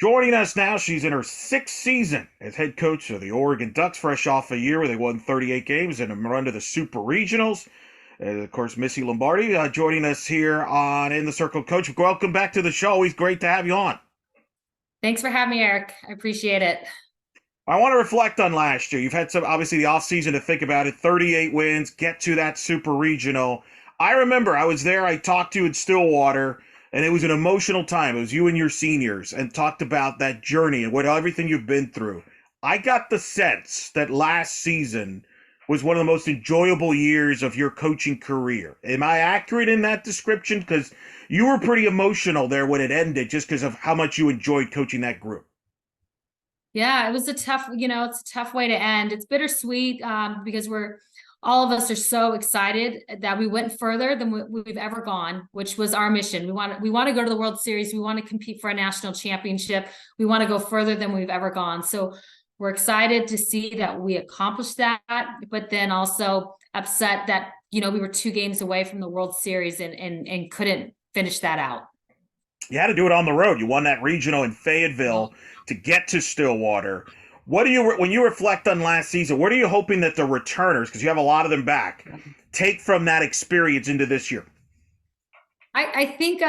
Joining us now, she's in her sixth season as head coach of the Oregon Ducks, fresh off a year where they won 38 games and a run to the Super Regionals. Of course, Missy Lombardi joining us here on In the Circle. Coach, welcome back to the show. Always great to have you on. Thanks for having me, Eric. I appreciate it. I want to reflect on last year. You've had some, obviously, the offseason to think about it. 38 wins, get to that Super Regional. I remember I was there. I talked to you in Stillwater, and it was an emotional time. It was you and your seniors, and talked about that journey and what everything you've been through. I got the sense that last season was one of the most enjoyable years of your coaching career. Am I accurate in that description? Because you were pretty emotional there when it ended, just because of how much you enjoyed coaching that group. Yeah, it was it's a tough way to end. It's bittersweet because all of us are so excited that we went further than we've ever gone, which was our mission. We want to go to the World Series. We want to compete for a national championship. We want to go further than we've ever gone. So we're excited to see that we accomplished that, but then also upset that, we were 2 games away from the World Series and couldn't finish that out. You had to do it on the road. You won that regional in Fayetteville to get to Stillwater. What do you, when you reflect on last season, what are you hoping that the returners, because you have a lot of them back, take from that experience into this year? I think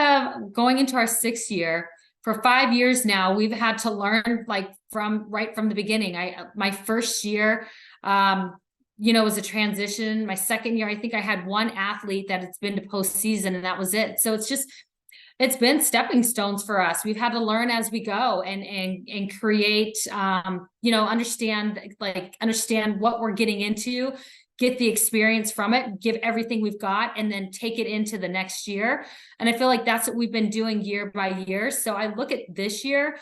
going into our 6th year, for 5 years now, we've had to learn like right from the beginning. My first year, was a transition. My second year, I think I had one athlete that it's been to postseason, and that was it. So it's been stepping stones for us. We've had to learn as we go and create, understand what we're getting into, get the experience from it, give everything we've got, and then take it into the next year. And I feel like that's what we've been doing year by year. So I look at this year,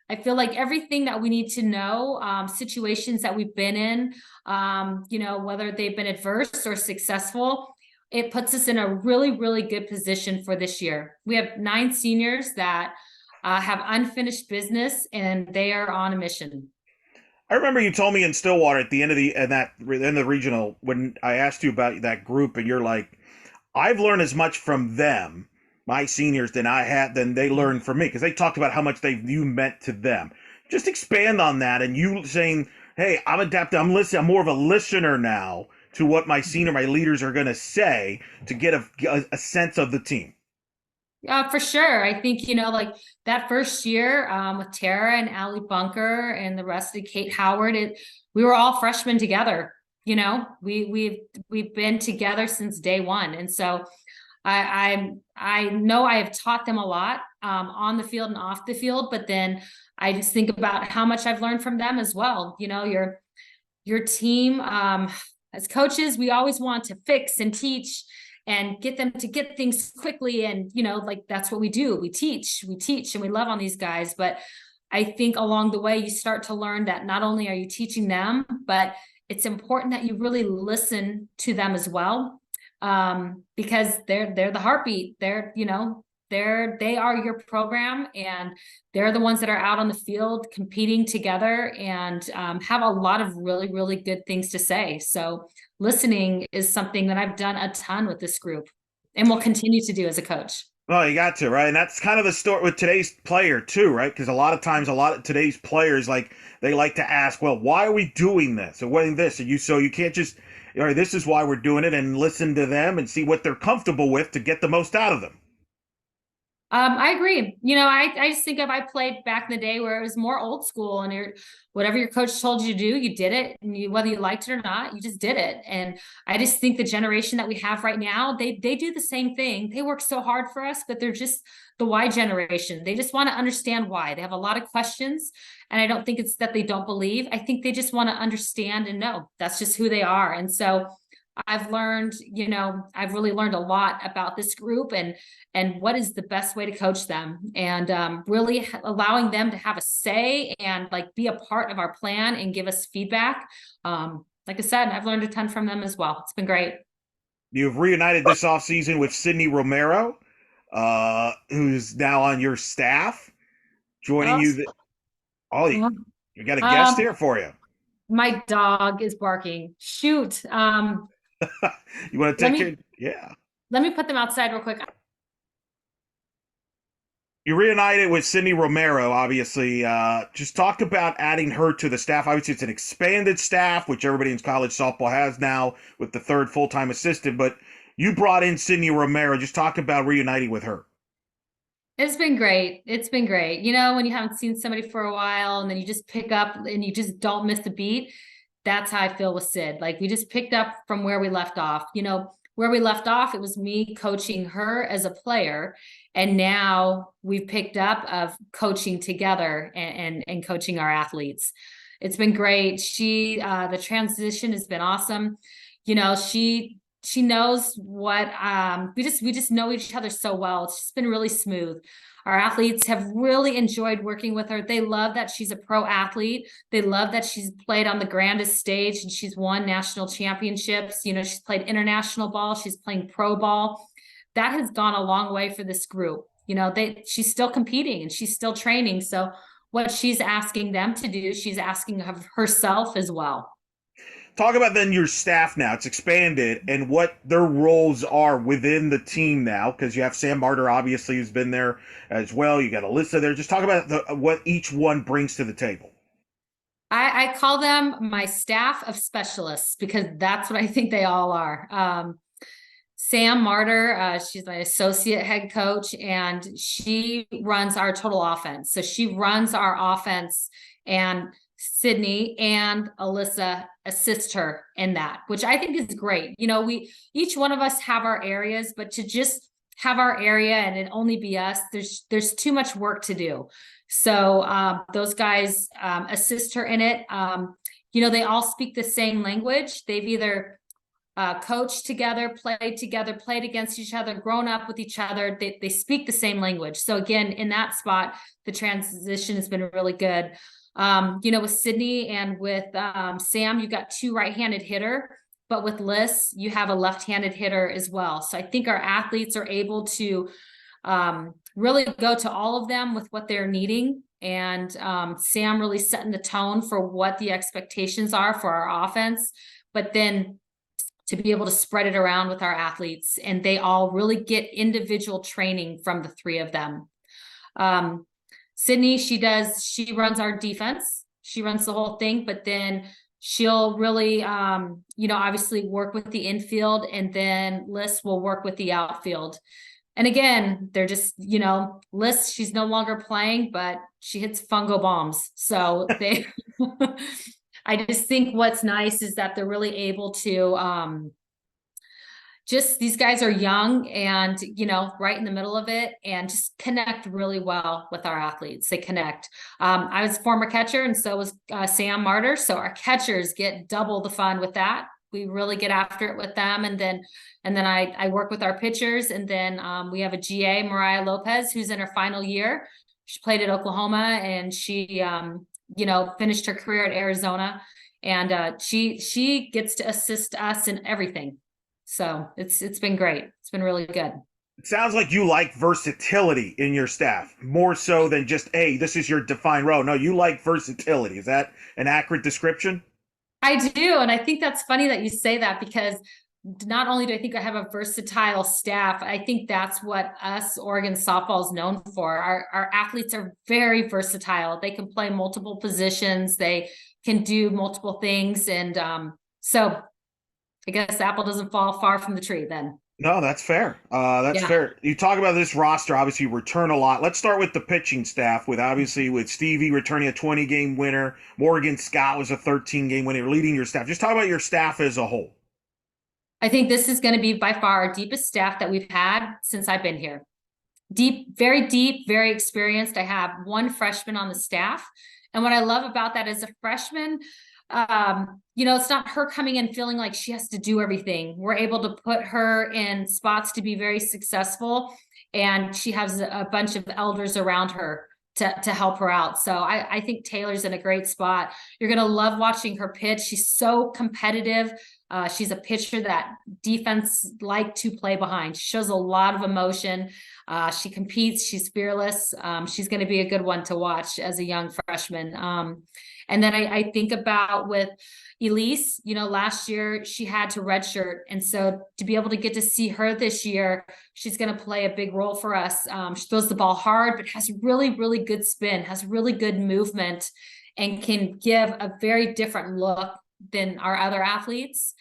I feel like everything that we need to know, situations that we've been in, whether they've been adverse or successful, it puts us in a really, really good position for this year. We have 9 seniors that have unfinished business, and they are on a mission. I remember you told me in Stillwater at the end of the regional when I asked you about that group, and you're like, "I've learned as much from them, my seniors, than they learned from me," because they talked about how much you meant to them. Just expand on that, and you saying, "Hey, I'm adapting. I'm listening. I'm more of a listener now to what my leaders are going to say to get a sense of the team." For sure. I think, like that first year with Tara and Allie Bunker and the rest of Kate Howard, we were all freshmen together. We've been together since day one. And so I know I have taught them a lot on the field and off the field, but then I just think about how much I've learned from them as well. Your team, as coaches, we always want to fix and teach and get them to get things quickly. And, that's what we do. We teach, and we love on these guys. But I think along the way, you start to learn that not only are you teaching them, but it's important that you really listen to them as well. Because they're the heartbeat. They are your program, and they're the ones that are out on the field competing together and have a lot of really, really good things to say. So listening is something that I've done a ton with this group and will continue to do as a coach. Well, you got to, right? And that's kind of the story with today's player too, right? Because a lot of times, a lot of today's players, like, they like to ask, well, why are we doing this or what this? And you can't just, all right, this is why we're doing it, and listen to them and see what they're comfortable with to get the most out of them. I agree. I just think I played back in the day where it was more old school, and whatever your coach told you to do, you did it. And whether you liked it or not, you just did it. And I just think the generation that we have right now, they do the same thing. They work so hard for us, but they're just the why generation. They just want to understand why. They have a lot of questions. And I don't think it's that they don't believe. I think they just want to understand and know that's just who they are. And so I've learned, I've really learned a lot about this group and what is the best way to coach them, and really allowing them to have a say and like be a part of our plan and give us feedback. Like I said, I've learned a ton from them as well. It's been great. You've reunited this offseason with Sydney Romero, who's now on your staff, joining Oh, you. Oh, uh, you got a guest um, here for you. my dog is barking. Shoot. You want to Let take me care? Yeah. let me put them outside real quick. You reunited with Cindy Romero, obviously. Just talk about adding her to the staff. Obviously, it's an expanded staff, which everybody in college softball has now with the third full-time assistant. But you brought in Cindy Romero. Just talk about reuniting with her. It's been great. It's been great. You know, when you haven't seen somebody for a while and then you just pick up and you just don't miss a beat. That's how I feel with Sid. Like we just picked up from where we left off. You know, where we left off, it was me coaching her as a player. And now we've picked up of coaching together and coaching our athletes. It's been great. The transition has been awesome. You know, she knows what we just know each other so well. It's just been really smooth. Our athletes have really enjoyed working with her. They love that she's a pro athlete. They love that she's played on the grandest stage and she's won national championships. You know, she's played international ball, she's playing pro ball. That has gone a long way for this group. You know, she's still competing and she's still training. So what she's asking them to do, she's asking of herself as well. Talk about then your staff now. It's expanded and what their roles are within the team now, because you have Sam Martyr, obviously, who's been there as well. You got Alyssa there. Just talk about what each one brings to the table. I call them my staff of specialists because that's what I think they all are. Sam Martyr, she's my associate head coach, and she runs our total offense. So she runs our offense, and Sydney and Alyssa assist her in that, which I think is great. You know, each one of us have our areas, but to just have our area and it only be us, there's too much work to do. So those guys assist her in it. You know, they all speak the same language. They've either coached together, played against each other, grown up with each other. They speak the same language. So again, in that spot, the transition has been really good. You know, with Sydney and with Sam, you've got two right-handed hitter, but with Liz, you have a left-handed hitter as well. So I think our athletes are able to really go to all of them with what they're needing. And Sam really setting the tone for what the expectations are for our offense, but then to be able to spread it around with our athletes, and they all really get individual training from the three of them. Sydney, she runs our defense. She runs the whole thing, but then she'll really, you know, obviously work with the infield, and then Liz will work with the outfield. And again, they're just, you know, Liz, she's no longer playing, but she hits fungo bombs. So I just think what's nice is that they're really able to, just these guys are young and, you know, right in the middle of it, and just connect really well with our athletes. They connect. I was a former catcher, and so was Sam Martyr. So our catchers get double the fun with that. We really get after it with them. And then I work with our pitchers. And then we have a GA, Mariah Lopez, who's in her final year. She played at Oklahoma, and she, you know, finished her career at Arizona. And she gets to assist us in everything. So it's been great. It's been really good. It sounds like you like versatility in your staff more so than just, hey, this is your defined role. No, you like versatility. Is that an accurate description? I do. And I think that's funny that you say that, because not only do I think I have a versatile staff, I think that's what us Oregon softball is known for. Our athletes are very versatile. They can play multiple positions. They can do multiple things. And so I guess the apple doesn't fall far from the tree then. No, that's fair. That's fair. You talk about this roster, obviously you return a lot. Let's start with the pitching staff, with Stevie returning a 20-game winner. Morgan Scott was a 13-game winner, leading your staff. Just talk about your staff as a whole. I think this is going to be by far our deepest staff that we've had since I've been here. Deep, very experienced. I have one freshman on the staff. And what I love about that is a freshman, you know, it's not her coming in feeling like she has to do everything. We're able to put her in spots to be very successful, and she has a bunch of elders around her to help her out. So I think Taylor's in a great spot. You're going to love watching her pitch. She's so competitive. She's a pitcher that defense like to play behind. She shows a lot of emotion. She competes. She's fearless. She's going to be a good one to watch as a young freshman. And then I think about with Elise, last year she had to redshirt. And so to be able to get to see her this year, she's going to play a big role for us. She throws the ball hard, but has really, really good spin, has really good movement, and can give a very different look than our other athletes.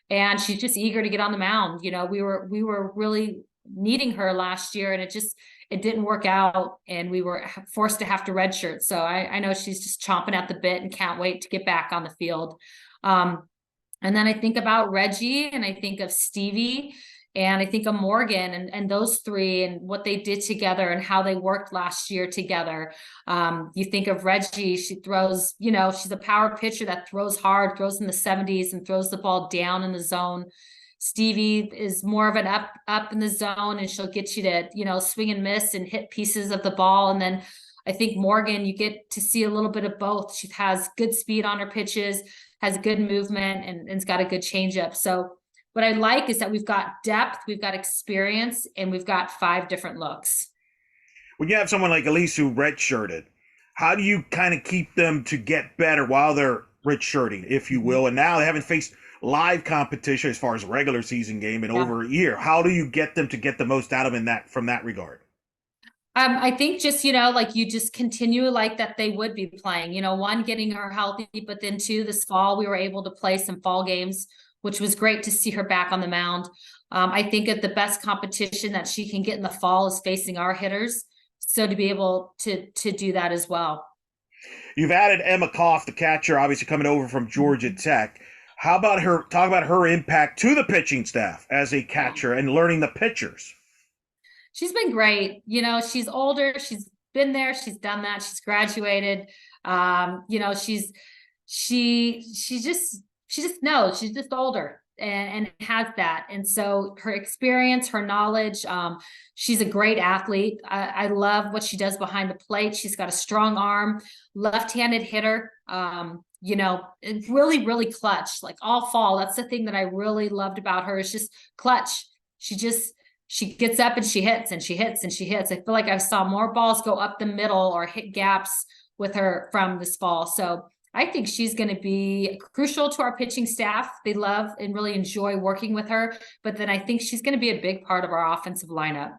And she's just eager to get on the mound. We were really needing her last year, and it didn't work out, and we were forced to have to redshirt. So I know she's just chomping at the bit and can't wait to get back on the field. And then I think about Reggie, and I think of Stevie, and I think of Morgan, and those three and what they did together and how they worked last year together. You think of Reggie, she throws, she's a power pitcher that throws hard, throws in the 70s and throws the ball down in the zone. Stevie is more of an up in the zone, and she'll get you to, swing and miss and hit pieces of the ball. And then I think Morgan, you get to see a little bit of both. She has good speed on her pitches, has good movement, and it's got a good changeup. So what I like is that we've got depth, we've got experience, and we've got 5 different looks. When you have someone like Elise who redshirted, how do you kind of keep them to get better while they're redshirting, if you will? And now they haven't faced live competition as far as a regular season game in over a year. How do you get them to get the most out of them from that regard? I think just, like you just continue like that they would be playing, one, getting her healthy, but then 2, this fall, we were able to play some fall games, which was great to see her back on the mound. I think that the best competition that she can get in the fall is facing our hitters. So to be able to do that as well. You've added Emma Koff, the catcher, obviously coming over from Georgia Tech. How about her? Talk about her impact to the pitching staff as a catcher and learning the pitchers. She's been great. She's older. She's been there. She's done that. She's graduated. She just knows she's just older and has that. And so her experience, her knowledge, she's a great athlete. I love what she does behind the plate. She's got a strong arm, left-handed hitter, really, really clutch, like all fall. That's the thing that I really loved about her, is just clutch. She gets up and she hits and she hits and she hits. I feel like I saw more balls go up the middle or hit gaps with her from this fall. So I think she's going to be crucial to our pitching staff. They love and really enjoy working with her. But then I think she's going to be a big part of our offensive lineup.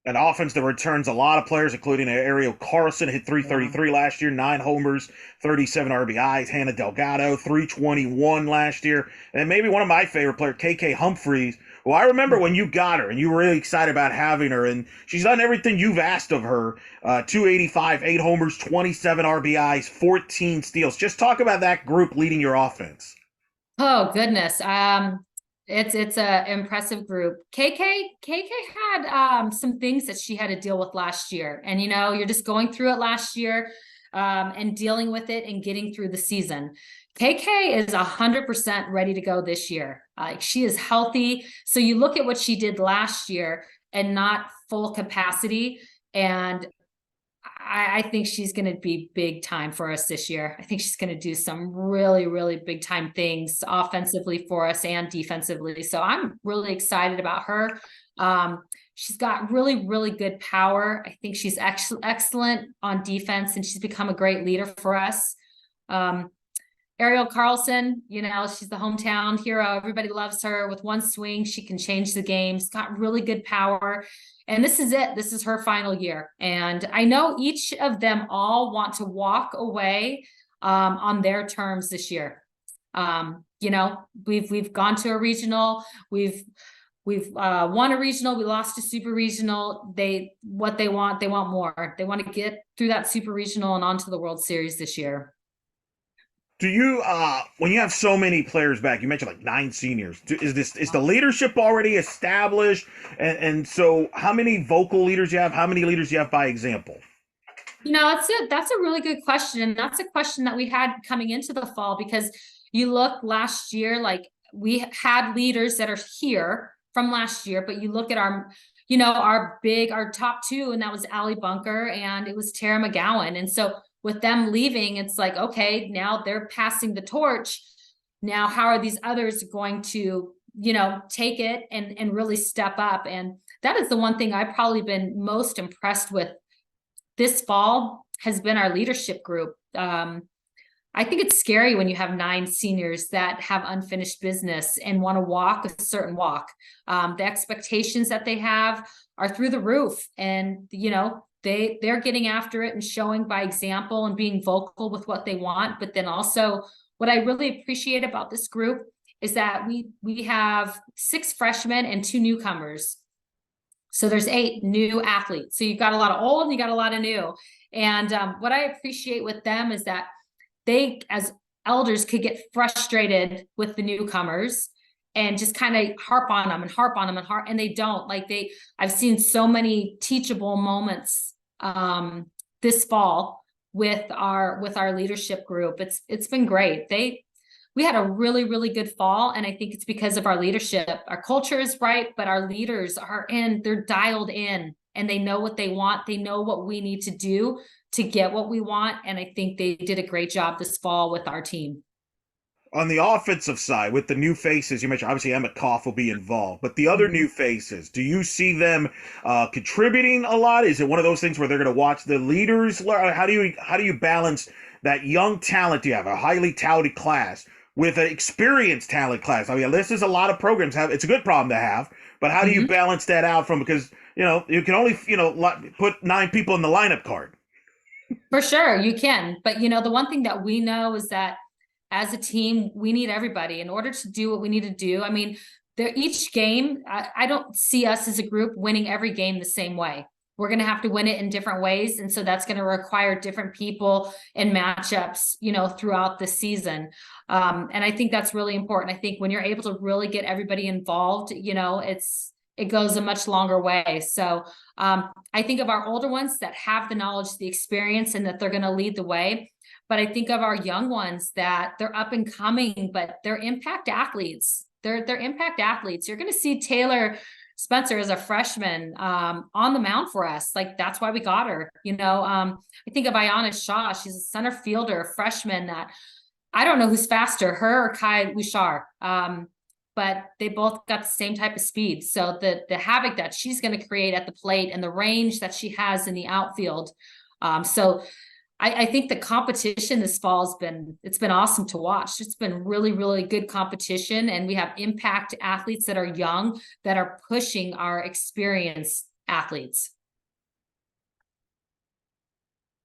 An offense that returns a lot of players, including Ariel Carlson, hit 333 last year, 9 homers, 37 RBIs. Hannah Delgado, 321 last year. And maybe one of my favorite players, KK Humphreys. Well, I remember when you got her and you were really excited about having her, and she's done everything you've asked of her. 285, 8 homers, 27 RBIs, 14 steals. Just talk about that group leading your offense. Oh, goodness. It's a impressive group. KK had some things that she had to deal with last year. And, you're just going through it last year and dealing with it and getting through the season. KK is 100% ready to go this year. She is healthy. So you look at what she did last year and not full capacity. And I think she's going to be big time for us this year. I think she's going to do some really, really big time things offensively for us and defensively. So I'm really excited about her. She's got really, really good power. I think she's excellent on defense, and she's become a great leader for us. Ariel Carlson, she's the hometown hero. Everybody loves her. With one swing, she can change the game. She's got really good power. And this is it. This is her final year. And I know each of them all want to walk away on their terms this year. We've gone to a regional. We've won a regional. We lost a super regional. They want more. They want to get through that super regional and onto the World Series this year. Do you, when you have so many players back, you mentioned like 9 seniors, is the leadership already established? And so how many vocal leaders you have? How many leaders you have by example? That's a really good question. And that's a question that we had coming into the fall, because you look last year, like we had leaders that are here from last year, but you look at our top 2, and that was Allie Bunker and it was Tara McGowan. And so with them leaving, it's like, okay, now they're passing the torch. Now, how are these others going to, take it and really step up? And that is the one thing I've probably been most impressed with this fall has been our leadership group. I think it's scary when you have 9 seniors that have unfinished business and want to walk a certain walk. The expectations that they have are through the roof, and they're getting after it and showing by example and being vocal with what they want. But then also, what I really appreciate about this group is that we have 6 freshmen and 2 newcomers. So there's 8 new athletes. So you've got a lot of old and you got a lot of new. And what I appreciate with them is that they, as elders, could get frustrated with the newcomers and just kind of harp on them and harp on them and they don't. I've seen so many teachable moments this fall with our leadership group. It's been great. We had a really, really good fall, and I think it's because of our leadership. Our culture is right, but our leaders they're dialed in, and they know what they want. They know what we need to do to get what we want, and I think they did a great job this fall with our team. On the offensive side, with the new faces, you mentioned obviously Emmett Koff will be involved, but the other new faces, do you see them contributing a lot? Is it one of those things where they're going to watch the leaders? How do you balance that young talent you have, a highly touted class, with an experienced talent class? I mean, this is a lot of programs have. It's a good problem to have, but how do you balance that out because you can only put 9 people in the lineup card. For sure, you can, but the one thing that we know is that as a team, we need everybody in order to do what we need to do. I mean, each game, I don't see us as a group winning every game the same way. We're going to have to win it in different ways. And so that's going to require different people and matchups, throughout the season. And I think that's really important. I think when you're able to really get everybody involved, it goes a much longer way. So I think of our older ones that have the knowledge, the experience, and that they're going to lead the way. But I think of our young ones that they're up and coming, but they're impact athletes. They're impact athletes. You're going to see Taylor Spencer as a freshman on the mound for us. That's why we got her. I think of Ayanna Shaw. She's a center fielder, a freshman that I don't know who's faster, her or Kai Lushar. But they both got the same type of speed. So the havoc that she's going to create at the plate and the range that she has in the outfield. So I think the competition this fall it's been awesome to watch. It's been really, really good competition. And we have impact athletes that are young that are pushing our experienced athletes.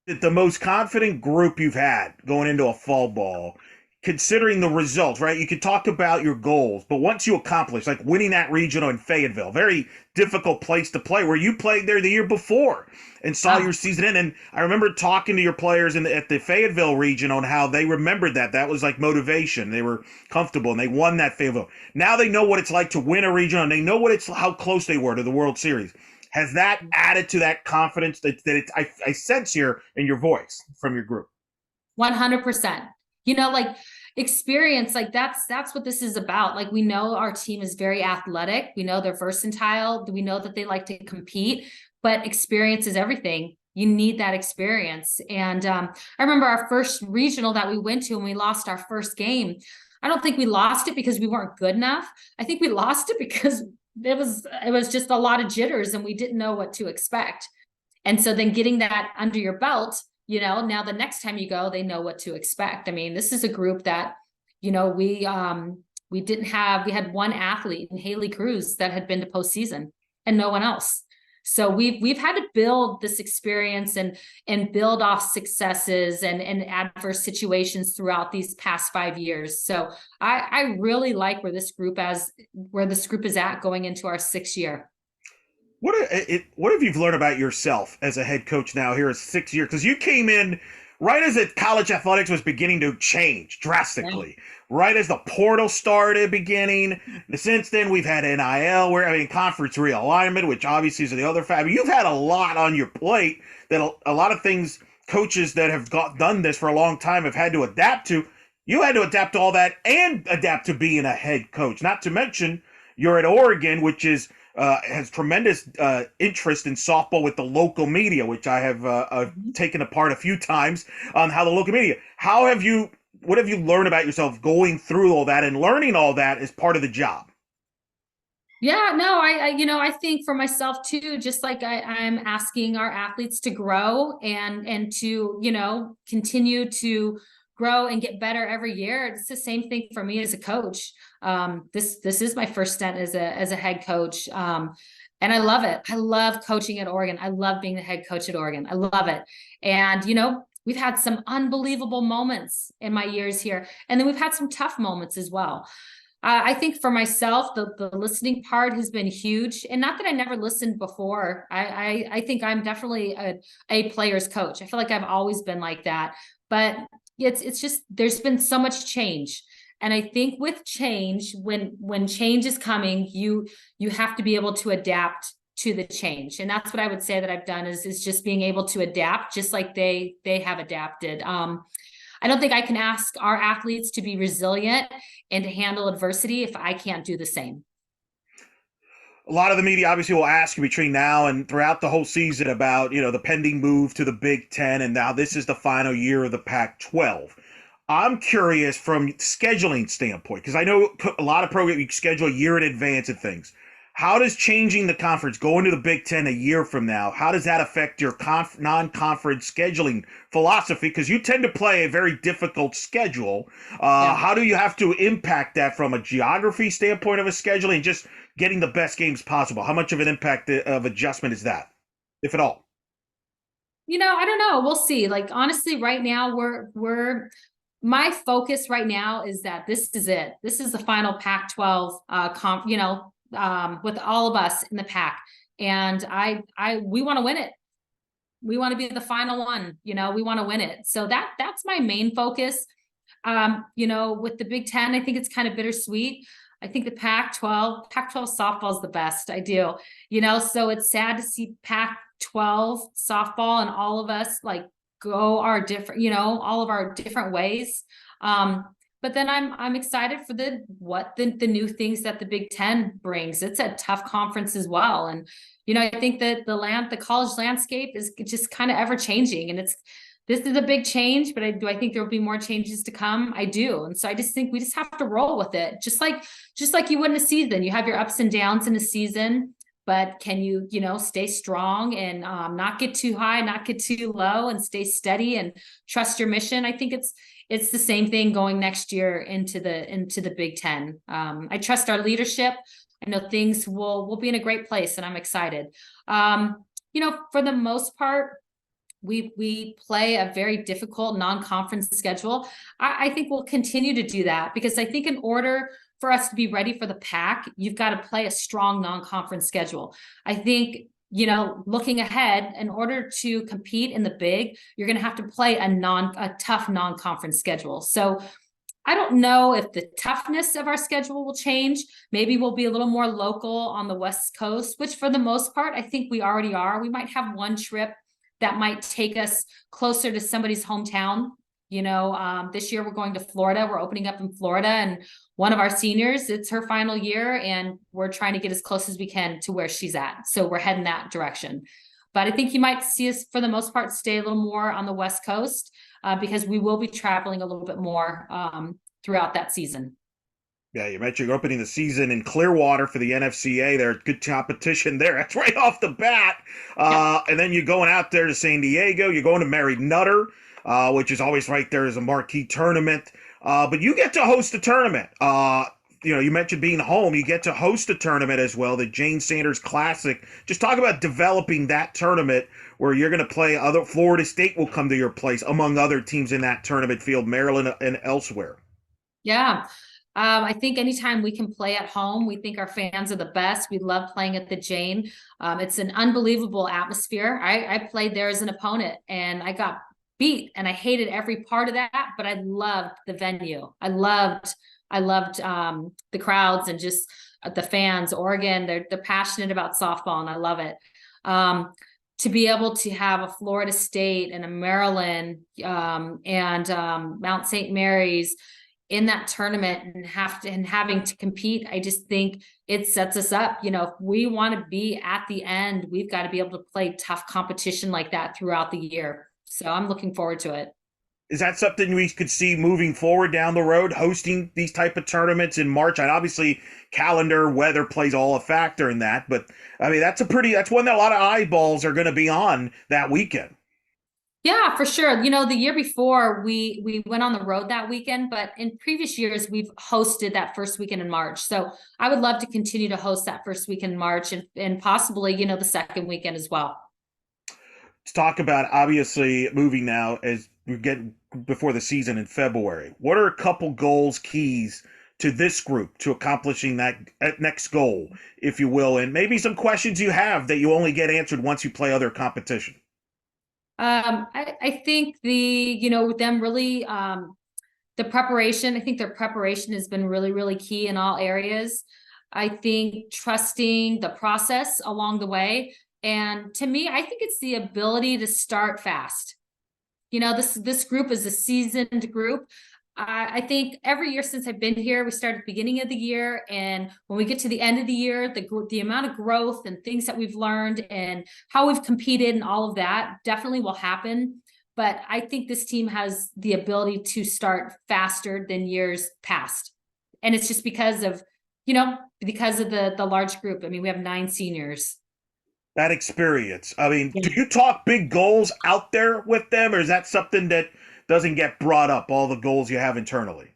The most confident group you've had going into a fall ball, considering the results, right? You could talk about your goals, but once you accomplish, like winning that regional in Fayetteville, very difficult place to play, where you played there the year before and saw your season in. And I remember talking to your players at the Fayetteville region on how they remembered that. That was like motivation. They were comfortable and they won that Fayetteville. Now they know what it's like to win a regional and they know how close they were to the World Series. Has that added to that confidence I sense here in your voice from your group? 100%. Experience, that's what this is about. We know our team is very athletic. We know they're versatile. We know that they like to compete, but experience is everything. You need that experience. And I remember our first regional that we went to and we lost our first game. I don't think we lost it because we weren't good enough. I think we lost it because it was just a lot of jitters and we didn't know what to expect. And so then getting that under your belt, now the next time you go, they know what to expect. I mean, this is a group that, we had one athlete in Haley Cruz that had been to postseason and no one else. So we've had to build this experience and build off successes and adverse situations throughout these past 5 years. So I really like where this group is at going into our 6th year. What have you learned about yourself as a head coach now here at 6 years? Because you came in right as college athletics was beginning to change drastically, right as the portal started beginning. Since then, we've had NIL, conference realignment, which obviously is the other factor. You've had a lot on your plate that a lot of things coaches that have done this for a long time have had to adapt to. You had to adapt to all that and adapt to being a head coach. Not to mention, you're at Oregon, which has tremendous interest in softball with the local media, which I have taken apart a few times on how the local media. How have you what have you learned about yourself going through all that and learning all that as part of the job? Yeah, no, I think for myself too, just like I'm asking our athletes to grow and to, continue to grow and get better every year. It's the same thing for me as a coach. This is my first stint as a head coach. And I love it. I love coaching at Oregon. I love being the head coach at Oregon. I love it. And, we've had some unbelievable moments in my years here. And then we've had some tough moments as well. I think for myself, the listening part has been huge, and not that I never listened before. I think I'm definitely a player's coach. I feel like I've always been like that, but it's just there's been so much change, and I think with change, when change is coming, you have to be able to adapt to the change, and that's what I would say that I've done is just being able to adapt, just like they have adapted. I don't think I can ask our athletes to be resilient and to handle adversity if I can't do the same. A lot of the media obviously will ask you between now and throughout the whole season about, the pending move to the Big Ten, and now this is the final year of the Pac-12. I'm curious from scheduling standpoint, because I know a lot of programs you schedule a year in advance of things. How does changing the conference, going to the Big Ten a year from now, how does that affect your non-conference scheduling philosophy? Because you tend to play a very difficult schedule. Yeah. How do you have to impact that from a geography standpoint of a scheduling, just getting the best games possible? How much of an impact of adjustment is that, if at all? I don't know. We'll see. Like honestly, right now we're my focus right now is that this is it. This is the final Pac-12 with all of us in the pack. And we want to win it. We want to be the final one, we want to win it. So that's my main focus. With the Big Ten, I think it's kind of bittersweet. I think the Pac-12 softball is the best. I do, so it's sad to see Pac-12 softball and all of us like go our different, all of our different ways. But then I'm excited for the new things that the Big Ten brings. It's a tough conference as well. And, I think that the college landscape is just kind of ever changing, and this is a big change, but do I think there will be more changes to come? I do. And so I just think we just have to roll with it. Just like you would in a season, you have your ups and downs in a season, but can you, stay strong and not get too high, not get too low, and stay steady and trust your mission. I think it's the same thing going next year into the Big Ten. I trust our leadership. I know things will be in a great place, and I'm excited. For the most part, we play a very difficult non-conference schedule. I think we'll continue to do that because I think in order for us to be ready for the Pac, you've got to play a strong non-conference schedule. I think, looking ahead, in order to compete in the Big, you're going to have to play a tough non-conference schedule. So I don't know if the toughness of our schedule will change. Maybe we'll be a little more local on the West Coast, which for the most part, I think we already are. We might have one trip that might take us closer to somebody's hometown. This year we're going to Florida. We're opening up in Florida, and one of our seniors, it's her final year, and we're trying to get as close as we can to where she's at. So we're heading that direction. But I think you might see us, for the most part, stay a little more on the West Coast because we will be traveling a little bit more throughout that season. Yeah, you mentioned you're opening the season in Clearwater for the NFCA. There's good competition there. That's right off the bat. And then you're going out there to San Diego. You're going to Mary Nutter, which is always right there as a marquee tournament. But you get to host a tournament. You mentioned being home. You get to host a tournament as well, the Jane Sanders Classic. Just talk about developing that tournament where you're going to play other. Florida State will come to your place, among other teams in that tournament field, Maryland and elsewhere. Yeah. I think anytime we can play at home, we think our fans are the best. We love playing at the Jane. It's an unbelievable atmosphere. I played there as an opponent, and I got beat, and I hated every part of that, but I loved the venue. I loved the crowds and just the fans. Oregon, they're passionate about softball, and I love it. To be able to have a Florida State and a Maryland and Mount St. Mary's in that tournament and having to compete, I just think it sets us up. If we want to be at the end, we've got to be able to play tough competition like that throughout the year. So I'm looking forward to it. Is that something we could see moving forward down the road, hosting these type of tournaments in March? And obviously, calendar, weather plays all a factor in that. But I mean, that's one that a lot of eyeballs are going to be on that weekend. Yeah, for sure. The year before we went on the road that weekend, but in previous years we've hosted that first weekend in March. So I would love to continue to host that first weekend in March and possibly, the second weekend as well. Let's talk about obviously moving now as we get before the season in February. What are a couple goals, keys to this group to accomplishing that next goal, if you will, and maybe some questions you have that you only get answered once you play other competition? I think with them really, the preparation, I think their preparation has been really, really key in all areas. I think trusting the process along the way. And to me, I think it's the ability to start fast. This group is a seasoned group. I think every year since I've been here, we start at the beginning of the year, and when we get to the end of the year, the amount of growth and things that we've learned and how we've competed and all of that definitely will happen. But I think this team has the ability to start faster than years past, and it's just because of the large group. I mean, we have 9 seniors. That experience. I mean, Yeah. do you talk big goals out there with them, or is that something that doesn't get brought up? All the goals you have internally.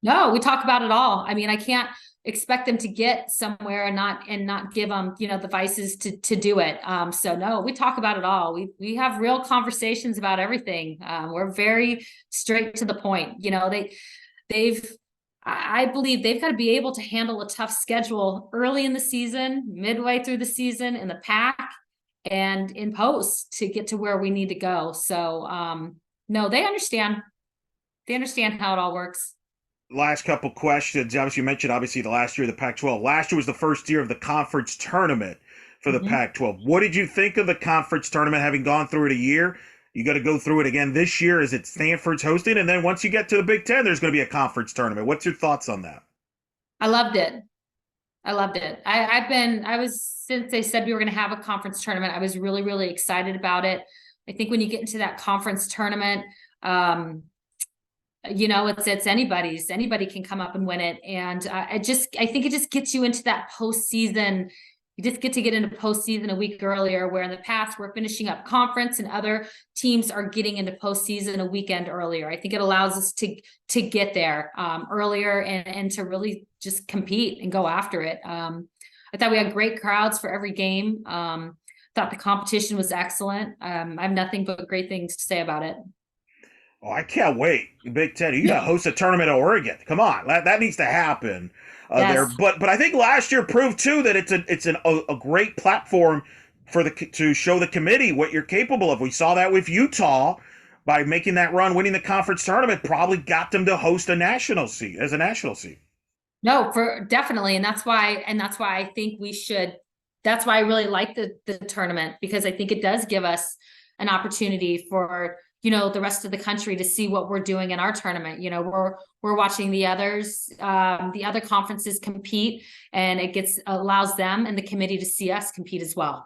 No, we talk about it all. I mean, I can't expect them to get somewhere and not give them, the vices to do it. So no, we talk about it all. We have real conversations about everything. We're very straight to the point. They've I believe they've got to be able to handle a tough schedule early in the season, midway through the season, in the pack, and in post to get to where we need to go. So no, they understand. They understand how it all works. Last couple questions. Obviously, you mentioned obviously the last year of the Pac-12. Last year was the first year of the conference tournament for the Mhm. Pac-12. What did you think of the conference tournament, having gone through it a year? You got to go through it again this year. Is it Stanford's hosting? And then once you get to the Big Ten, there's going to be a conference tournament. What's your thoughts on that? I loved it. I loved it. I was, since they said we were going to have a conference tournament, I was really, really excited about it. I think when you get into that conference tournament, um, it's anybody's. Anybody can come up and win it, and I think it just gets you into that postseason. You just get into postseason a week earlier, where in the past we're finishing up conference and other teams are getting into postseason a weekend earlier. I think it allows us to get there earlier and to really just compete and go after it. I thought we had great crowds for every game. Thought the competition was excellent. I have nothing but great things to say about it. Oh, I can't wait. Big Ten, you got to host a tournament at Oregon. Come on, that needs to happen there. Yes. But I think last year proved too that it's a great platform for to show the committee what you're capable of. We saw that with Utah by making that run, winning the conference tournament. Probably got them to host a national seat as a national seat. No, for definitely. And that's why I think that's why I really like the tournament, because I think it does give us an opportunity for, the rest of the country to see what we're doing in our tournament. We're watching the other conferences compete, and it allows them and the committee to see us compete as well.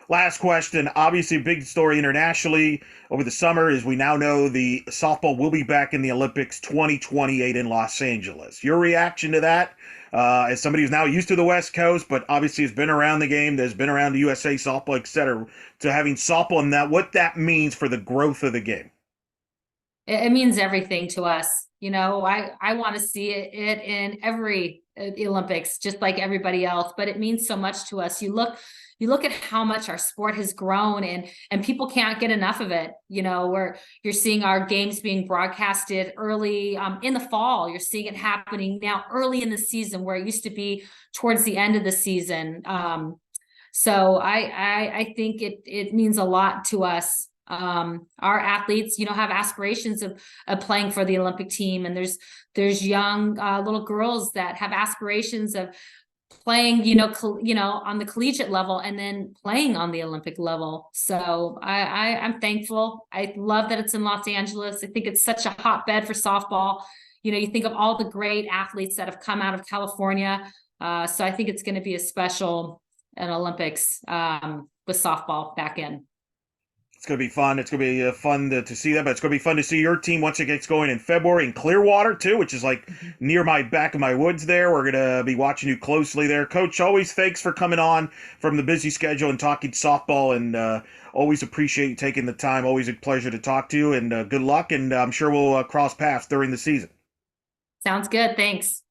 Last question. Obviously, a big story internationally over the summer is we now know the softball will be back in the Olympics 2028 in Los Angeles. Your reaction to that, as somebody who's now used to the West Coast, but obviously has been around the game, has been around the USA softball, etc., to having softball and that, what that means for the growth of the game. It means everything to us. I want to see it in every Olympics, just like everybody else, but it means so much to us. You look at how much our sport has grown, and people can't get enough of it. Where you're seeing our games being broadcasted early in the fall. You're seeing it happening now early in the season, where it used to be towards the end of the season. So I think it means a lot to us. Our athletes, have aspirations of playing for the Olympic team, and there's young little girls that have aspirations of playing, on the collegiate level and then playing on the Olympic level. So I'm thankful. I love that it's in Los Angeles. I think it's such a hotbed for softball. You think of all the great athletes that have come out of California. So I think it's going to be a special an Olympics with softball back in. It's going to be fun. It's going to be fun to see that, but it's going to be fun to see your team once it gets going in February in Clearwater, too, which is like Mhm. near my back of my woods there. We're going to be watching you closely there. Coach, always thanks for coming on from the busy schedule and talking softball, and always appreciate you taking the time. Always a pleasure to talk to you, and good luck, and I'm sure we'll cross paths during the season. Sounds good. Thanks.